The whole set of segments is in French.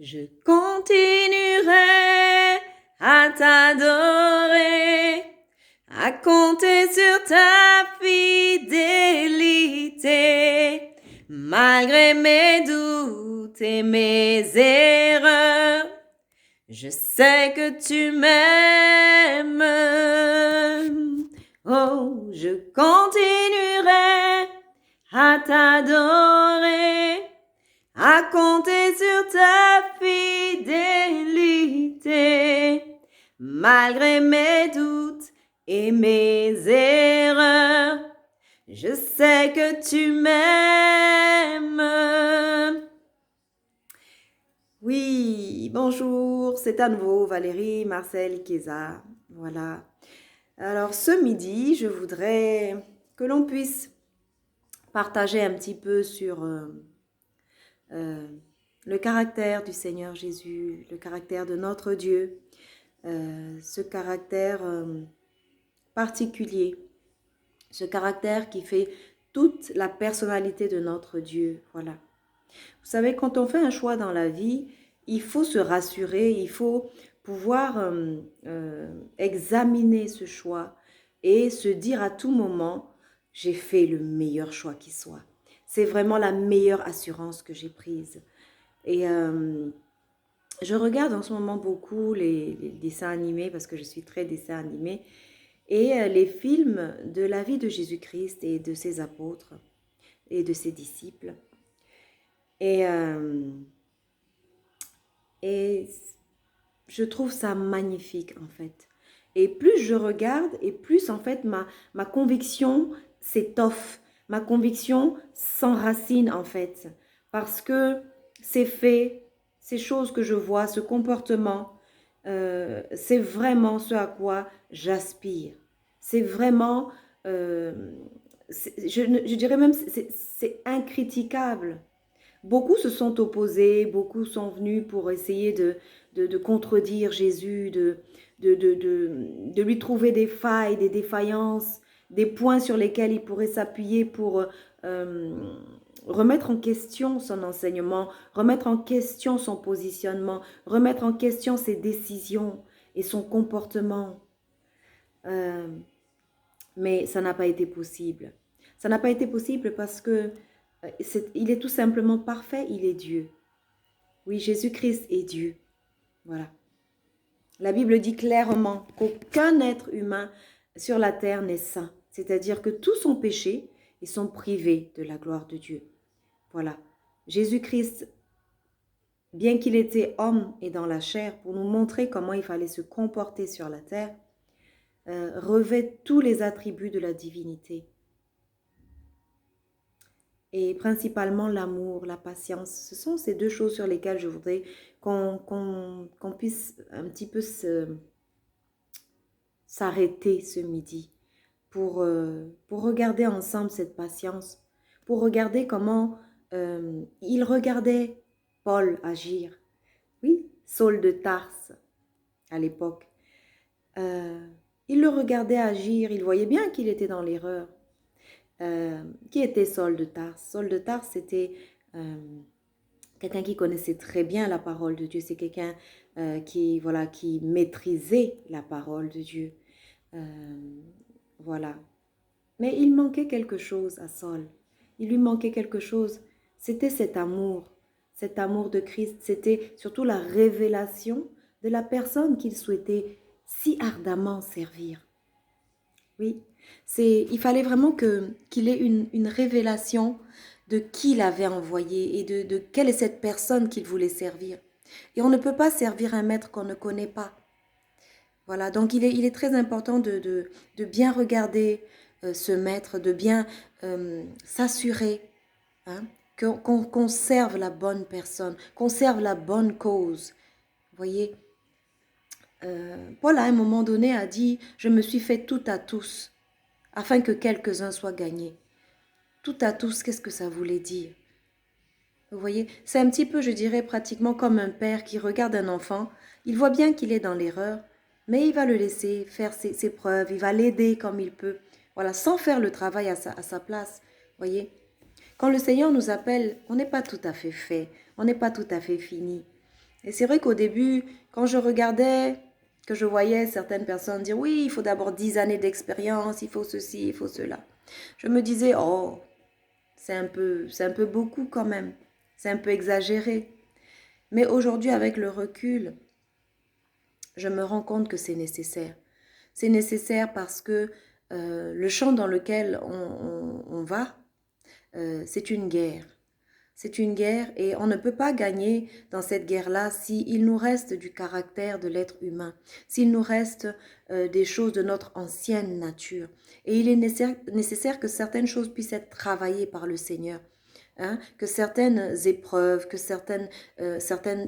Je continuerai à t'adorer, à compter sur ta fidélité, malgré mes doutes et mes erreurs. Je sais que tu m'aimes. Oh, je continuerai à t'adorer, à compter sur ta fidélité, malgré mes doutes et mes erreurs. Je sais que tu m'aimes. Oui, bonjour, c'est à nouveau Valérie Marcel Keza. Voilà. Alors ce midi, je voudrais que l'on puisse partager un petit peu sur le caractère du Seigneur Jésus, le caractère de notre Dieu, ce caractère particulier, ce caractère qui fait toute la personnalité de notre Dieu. Voilà. Vous savez, quand on fait un choix dans la vie, il faut se rassurer, il faut pouvoir examiner ce choix et se dire à tout moment, j'ai fait le meilleur choix qui soit. C'est vraiment la meilleure assurance que j'ai prise. Et je regarde en ce moment beaucoup les dessins animés parce que je suis très dessin animé et les films de la vie de Jésus-Christ et de ses apôtres et de ses disciples. Et je trouve ça magnifique en fait. Et plus je regarde et plus en fait ma conviction s'étoffe, ma conviction s'enracine en fait. Parce que ces faits, ces choses que je vois, ce comportement, c'est vraiment ce à quoi j'aspire. C'est vraiment, je dirais même, c'est incriticable. Beaucoup se sont opposés, beaucoup sont venus pour essayer de contredire Jésus, de lui trouver des failles, des défaillances, des points sur lesquels il pourrait s'appuyer pour remettre en question son enseignement, remettre en question son positionnement, remettre en question ses décisions et son comportement. Mais ça n'a pas été possible. Ça n'a pas été possible parce que il est tout simplement parfait, il est Dieu. Oui, Jésus-Christ est Dieu. Voilà. La Bible dit clairement qu'aucun être humain sur la terre n'est saint. C'est-à-dire que tous sont péchés et sont privés de la gloire de Dieu. Voilà. Jésus-Christ, bien qu'il était homme et dans la chair, pour nous montrer comment il fallait se comporter sur la terre, revêt tous les attributs de la divinité. Et principalement l'amour, la patience. Ce sont ces deux choses sur lesquelles je voudrais qu'on puisse un petit peu s'arrêter ce midi pour regarder ensemble cette patience, pour regarder comment il regardait Paul agir. Oui, Saul de Tarse à l'époque. Il le regardait agir, il voyait bien qu'il était dans l'erreur. Qui était Saul de Tarse? Saul de Tarse, c'était quelqu'un qui connaissait très bien la parole de Dieu. C'est quelqu'un qui maîtrisait la parole de Dieu. Voilà. Mais il manquait quelque chose à Saul. Il lui manquait quelque chose. C'était cet amour de Christ. C'était surtout la révélation de la personne qu'il souhaitait si ardemment servir. Oui, il fallait vraiment qu'il ait une révélation de qui il avait envoyé et de quelle est cette personne qu'il voulait servir. Et on ne peut pas servir un maître qu'on ne connaît pas. Voilà, donc il est très important de bien regarder ce maître, de bien s'assurer hein, qu'on serve la bonne personne, qu'on serve la bonne cause. Vous voyez, Paul à un moment donné a dit, je me suis fait tout à tous afin que quelques-uns soient gagnés. Tout à tous, qu'est-ce que ça voulait dire? Vous voyez, c'est un petit peu, je dirais, pratiquement comme un père qui regarde un enfant. Il voit bien qu'il est dans l'erreur, mais il va le laisser faire ses preuves, il va l'aider comme il peut. Voilà, sans faire le travail à sa place. Vous voyez, quand le Seigneur nous appelle, on n'est pas tout à fait fait, on n'est pas tout à fait fini. Et c'est vrai qu'au début, quand je regardais, que je voyais certaines personnes dire, oui, il faut d'abord 10 années d'expérience, il faut ceci, il faut cela. Je me disais, oh, c'est un peu beaucoup quand même. C'est un peu exagéré. Mais aujourd'hui, avec le recul, je me rends compte que c'est nécessaire. C'est nécessaire parce que le champ dans lequel on va, c'est une guerre. C'est une guerre et on ne peut pas gagner dans cette guerre-là s'il nous reste du caractère de l'être humain, s'il nous reste des choses de notre ancienne nature. Et il est nécessaire que certaines choses puissent être travaillées par le Seigneur. Hein, que certaines épreuves, que certaines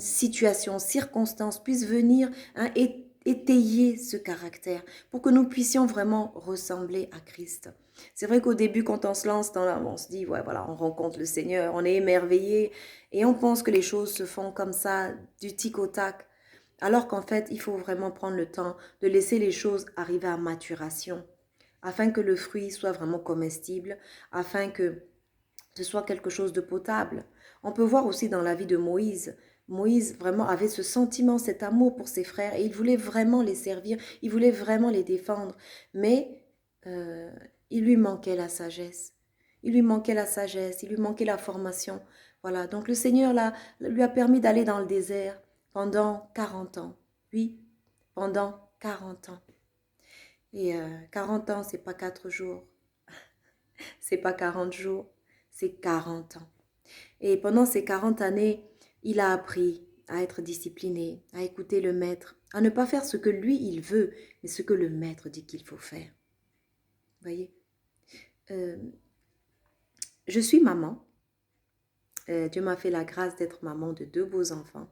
situations, circonstances puissent venir, hein, étayer ce caractère pour que nous puissions vraiment ressembler à Christ. C'est vrai qu'au début, quand on se lance on se dit, ouais, voilà, on rencontre le Seigneur, on est émerveillé et on pense que les choses se font comme ça, du tic au tac. Alors qu'en fait, il faut vraiment prendre le temps de laisser les choses arriver à maturation afin que le fruit soit vraiment comestible, afin que ce soit quelque chose de potable. On peut voir aussi dans la vie de Moïse. Moïse vraiment avait ce sentiment, cet amour pour ses frères et il voulait vraiment les servir, il voulait vraiment les défendre. Mais euh, il lui manquait la sagesse. Il lui manquait la sagesse, il lui manquait la formation. Voilà, donc le Seigneur là, lui a permis d'aller dans le désert pendant 40 ans. Oui, pendant 40 ans. Et 40 ans, c'est pas 4 jours, c'est pas 40 jours, c'est 40 ans. Et pendant ces 40 années, il a appris à être discipliné, à écouter le maître, à ne pas faire ce que lui, il veut, mais ce que le maître dit qu'il faut faire. Vous voyez, euh, je suis maman. Dieu m'a fait la grâce d'être maman de 2 beaux enfants.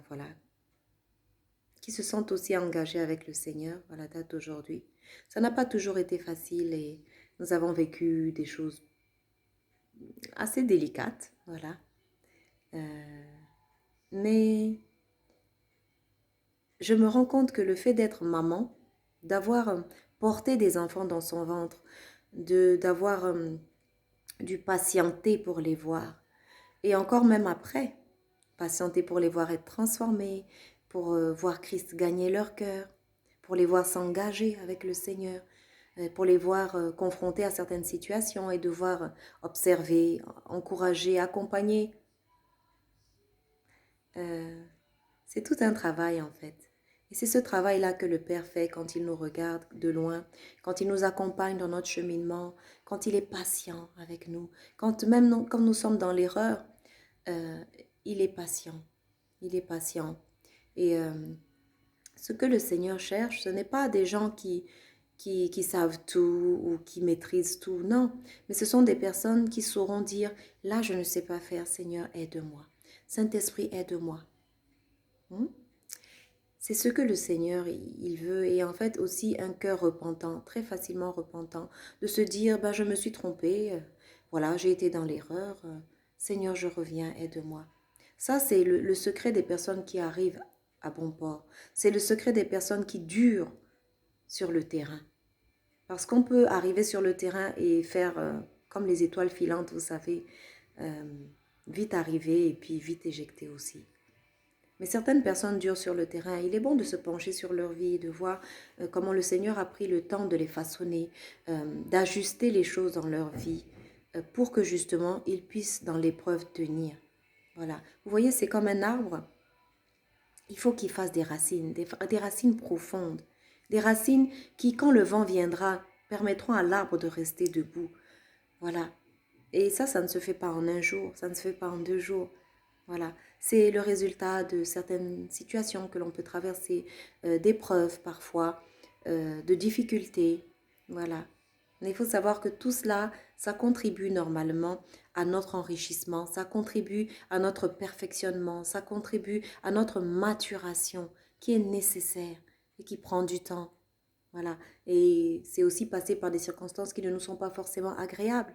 Voilà, qui se sentent aussi engagés avec le Seigneur à la date d'aujourd'hui. Ça n'a pas toujours été facile et nous avons vécu des choses assez délicates, voilà. Mais je me rends compte que le fait d'être maman, d'avoir porté des enfants dans son ventre, d'avoir dû patienter pour les voir, et encore même après, patienter pour les voir être transformés, pour voir Christ gagner leur cœur, pour les voir s'engager avec le Seigneur, pour les voir confrontés à certaines situations et devoir observer, encourager, accompagner. C'est tout un travail en fait. Et c'est ce travail-là que le Père fait quand il nous regarde de loin, quand il nous accompagne dans notre cheminement, quand il est patient avec nous, quand nous sommes dans l'erreur, euh, il est patient. Il est patient. Et ce que le Seigneur cherche, ce n'est pas des gens qui savent tout ou qui maîtrisent tout, non. Mais ce sont des personnes qui sauront dire, là je ne sais pas faire, Seigneur, aide-moi. Saint-Esprit, aide-moi. C'est ce que le Seigneur, il veut. Et en fait aussi un cœur repentant, très facilement repentant, de se dire, je me suis trompé, voilà, j'ai été dans l'erreur, Seigneur, je reviens, aide-moi. Ça, c'est le secret des personnes qui arrivent à bon port. C'est le secret des personnes qui durent sur le terrain. Parce qu'on peut arriver sur le terrain et faire comme les étoiles filantes, vous savez, euh, vite arriver et puis vite éjecter aussi. Mais certaines personnes durent sur le terrain. Il est bon de se pencher sur leur vie et de voir comment le Seigneur a pris le temps de les façonner, d'ajuster les choses dans leur vie pour que justement ils puissent dans l'épreuve tenir. Voilà. Vous voyez, c'est comme un arbre. Il faut qu'il fasse des racines profondes, des racines qui, quand le vent viendra, permettront à l'arbre de rester debout. Voilà. Et ça ne se fait pas en un jour, ça ne se fait pas en 2 jours. Voilà, c'est le résultat de certaines situations que l'on peut traverser, d'épreuves parfois, de difficultés. Voilà. Mais il faut savoir que tout cela, ça contribue normalement à notre enrichissement, ça contribue à notre perfectionnement, ça contribue à notre maturation qui est nécessaire et qui prend du temps. Voilà. Et c'est aussi passer par des circonstances qui ne nous sont pas forcément agréables.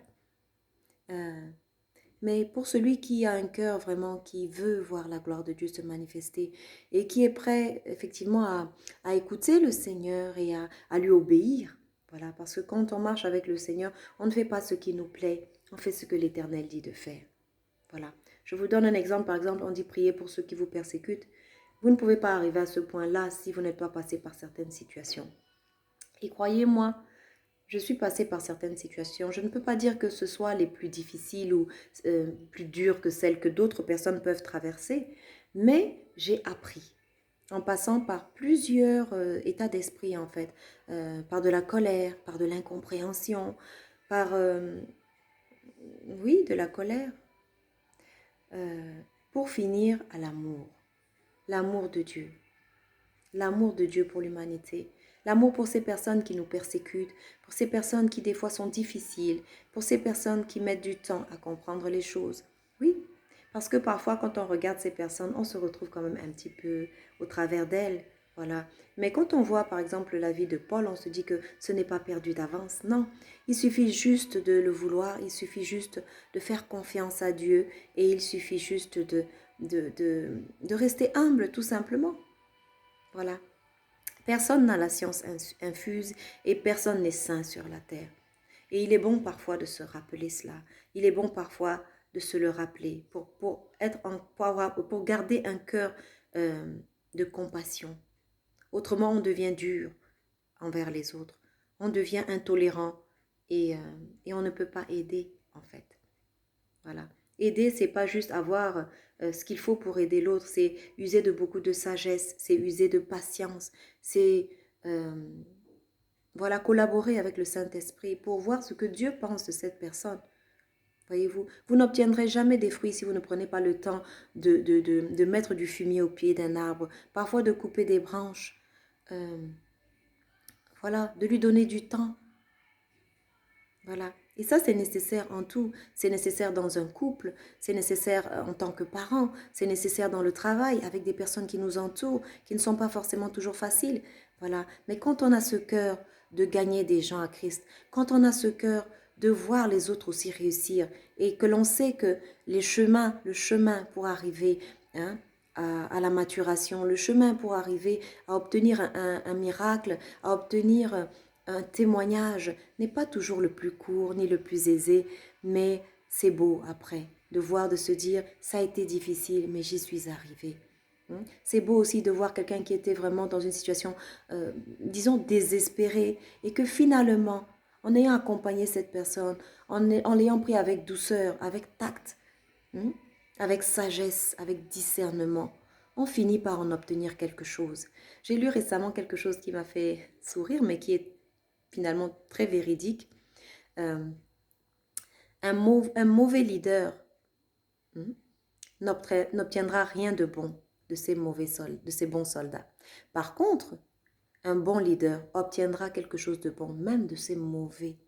Mais pour celui qui a un cœur vraiment qui veut voir la gloire de Dieu se manifester et qui est prêt effectivement à écouter le Seigneur et à lui obéir, voilà, parce que quand on marche avec le Seigneur, on ne fait pas ce qui nous plaît, on fait ce que l'Éternel dit de faire. Voilà. Je vous donne un exemple. Par exemple, on dit prier pour ceux qui vous persécutent. Vous ne pouvez pas arriver à ce point-là si vous n'êtes pas passé par certaines situations. Et croyez-moi, je suis passée par certaines situations. Je ne peux pas dire que ce soit les plus difficiles ou plus dures que celles que d'autres personnes peuvent traverser, mais j'ai appris en passant par plusieurs états d'esprit en fait, par de la colère, par de l'incompréhension, par, oui, de la colère, pour finir à l'amour, l'amour de Dieu. L'amour de Dieu pour l'humanité, l'amour pour ces personnes qui nous persécutent, pour ces personnes qui des fois sont difficiles, pour ces personnes qui mettent du temps à comprendre les choses. Oui, parce que parfois quand on regarde ces personnes, on se retrouve quand même un petit peu au travers d'elles. Voilà. Mais quand on voit par exemple la vie de Paul, on se dit que ce n'est pas perdu d'avance. Non, il suffit juste de le vouloir, il suffit juste de faire confiance à Dieu et il suffit juste de rester humble tout simplement. Voilà. Personne n'a la science infuse et personne n'est saint sur la terre. Et il est bon parfois de se rappeler cela. Il est bon parfois de se le rappeler pour garder un cœur de compassion. Autrement, on devient dur envers les autres. On devient intolérant et on ne peut pas aider en fait. Voilà. Aider, c'est pas juste avoir ce qu'il faut pour aider l'autre, c'est user de beaucoup de sagesse, c'est user de patience, c'est voilà, collaborer avec le Saint-Esprit pour voir ce que Dieu pense de cette personne. Voyez-vous, vous n'obtiendrez jamais des fruits si vous ne prenez pas le temps de mettre du fumier au pied d'un arbre, parfois de couper des branches, voilà, de lui donner du temps. Voilà. Et ça, c'est nécessaire en tout. C'est nécessaire dans un couple, c'est nécessaire en tant que parent, c'est nécessaire dans le travail, avec des personnes qui nous entourent, qui ne sont pas forcément toujours faciles. Voilà. Mais quand on a ce cœur de gagner des gens à Christ, quand on a ce cœur de voir les autres aussi réussir et que l'on sait que le chemin pour arriver à la maturation, le chemin pour arriver à obtenir un miracle, à obtenir un témoignage n'est pas toujours le plus court ni le plus aisé, mais c'est beau après de voir, de se dire, ça a été difficile, mais j'y suis arrivée. C'est beau aussi de voir quelqu'un qui était vraiment dans une situation, disons, désespérée, et que finalement, en ayant accompagné cette personne, en l'ayant pris avec douceur, avec tact, avec sagesse, avec discernement, on finit par en obtenir quelque chose. J'ai lu récemment quelque chose qui m'a fait sourire, mais qui est finalement très véridique. Un mauvais leader n'obtiendra rien de bon de ces de ces bons soldats. Par contre, un bon leader obtiendra quelque chose de bon, même de ces mauvais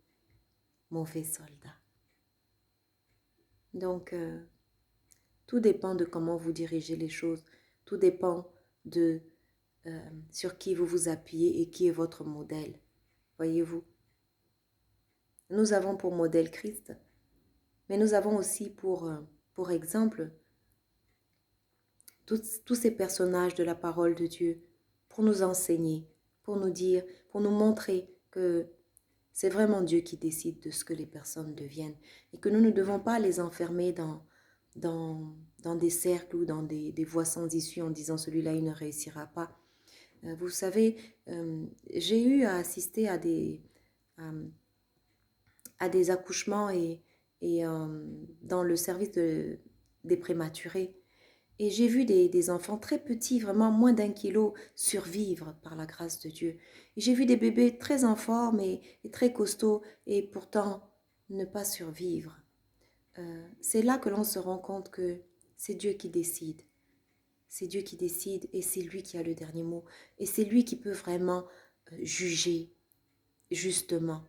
soldats. Donc, tout dépend de comment vous dirigez les choses. Tout dépend de sur qui vous vous appuyez et qui est votre modèle. Voyez-vous? Nous avons pour modèle Christ, mais nous avons aussi pour exemple tous ces personnages de la parole de Dieu pour nous enseigner, pour nous dire, pour nous montrer que c'est vraiment Dieu qui décide de ce que les personnes deviennent et que nous ne devons pas les enfermer dans des cercles ou dans des voies sans issue en disant celui-là il ne réussira pas. Vous savez, j'ai eu à assister à des accouchements et dans le service des prématurés. Et j'ai vu des enfants très petits, vraiment moins d'1 kilo, survivre par la grâce de Dieu. Et j'ai vu des bébés très en forme et très costauds et pourtant ne pas survivre. C'est là que l'on se rend compte que c'est Dieu qui décide. C'est Dieu qui décide et c'est lui qui a le dernier mot. Et c'est lui qui peut vraiment juger justement.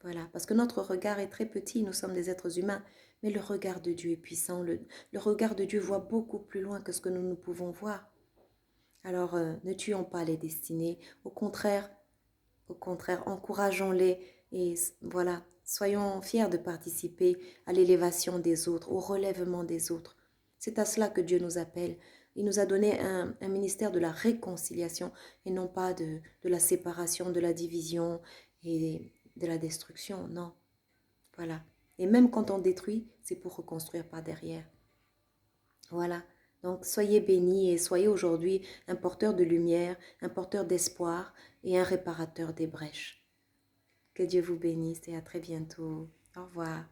Voilà, parce que notre regard est très petit, nous sommes des êtres humains, mais le regard de Dieu est puissant. Le regard de Dieu voit beaucoup plus loin que ce que nous pouvons voir. Alors, ne tuons pas les destinées. Au contraire, encourageons-les et voilà, soyons fiers de participer à l'élévation des autres, au relèvement des autres. C'est à cela que Dieu nous appelle. Il nous a donné un ministère de la réconciliation et non pas de la séparation, de la division et de la destruction, non. Voilà. Et même quand on détruit, c'est pour reconstruire par derrière. Voilà. Donc, soyez bénis et soyez aujourd'hui un porteur de lumière, un porteur d'espoir et un réparateur des brèches. Que Dieu vous bénisse et à très bientôt. Au revoir.